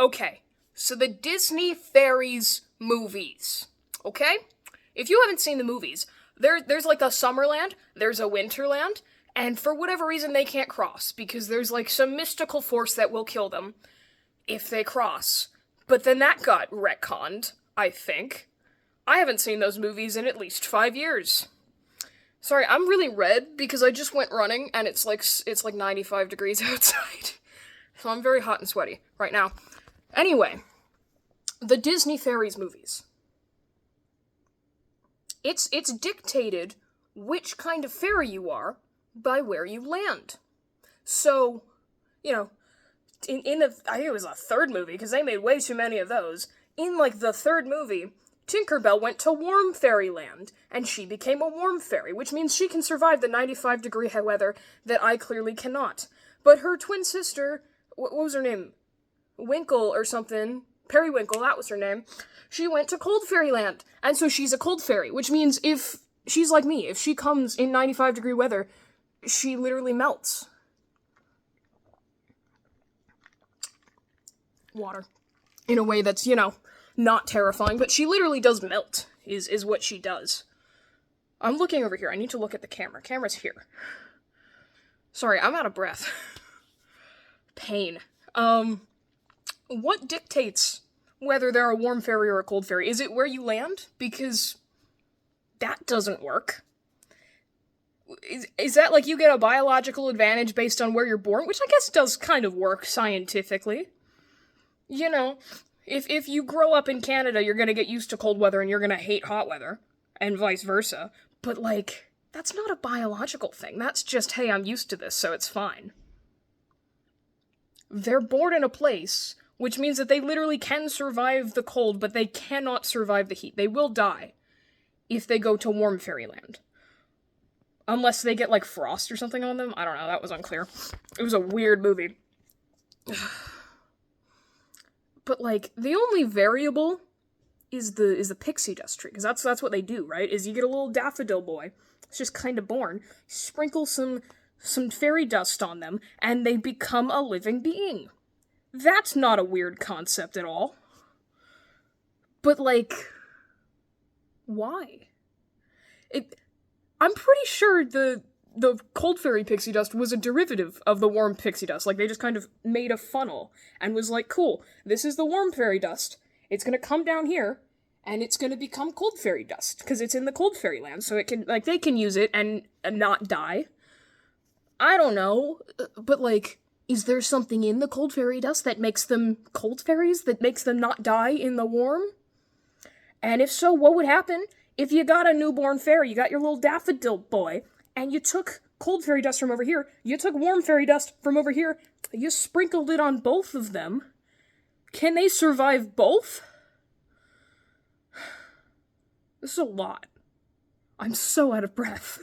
Okay, so the Disney Fairies movies, okay? If you haven't seen the movies, there's like a Summerland, there's a Winterland, and for whatever reason they can't cross, because there's like some mystical force that will kill them if they cross. But then that got retconned, I think. I haven't seen those movies in at least 5 years. Sorry, I'm really red because I just went running and it's like 95 degrees outside. So I'm very hot and sweaty right now. Anyway, the Disney Fairies movies. It's dictated which kind of fairy you are by where you land. So, you know, in the, I think it was the third movie, because they made way too many of those. In, like, the third movie, Tinkerbell went to Warm Fairyland, and she became a warm fairy, which means she can survive the 95-degree weather that I clearly cannot. But her twin sister, what was her name? Winkle or something. Periwinkle, that was her name. She went to Cold Fairyland, and so she's a cold fairy, which means if she's like me, if she comes in 95-degree weather, she literally melts. Water. In a way that's, not terrifying, but she literally does melt, is what she does. I'm looking over here. I need to look at the camera. Camera's here. Sorry, I'm out of breath. Pain. What dictates whether they're a warm fairy or a cold fairy? Is it where you land? Because that doesn't work. Is that like you get a biological advantage based on where you're born? Which I guess does kind of work scientifically. If you grow up in Canada, you're gonna get used to cold weather and you're gonna hate hot weather, and vice versa. But, that's not a biological thing. That's just, hey, I'm used to this, so it's fine. They're born in a place, which means that they literally can survive the cold, but they cannot survive the heat. They will die if they go to Warm Fairyland. Unless they get, frost or something on them. I don't know, that was unclear. It was a weird movie. But, the only variable is the pixie dust tree, because that's what they do, right? Is you get a little daffodil boy, it's just kind of born, sprinkle some fairy dust on them, and they become a living being. That's not a weird concept at all. But, why? I'm pretty sure the cold fairy pixie dust was a derivative of the warm pixie dust. They just kind of made a funnel and was like, cool, this is the warm fairy dust. It's gonna come down here, and it's gonna become cold fairy dust, because it's in the cold fairyland, so it can, they can use it and not die. I don't know, but, is there something in the cold fairy dust that makes them cold fairies, that makes them not die in the warm? And if so, what would happen if you got a newborn fairy, you got your little daffodil boy, and you took cold fairy dust from over here, you took warm fairy dust from over here, you sprinkled it on both of them? Can they survive both? This is a lot. I'm so out of breath.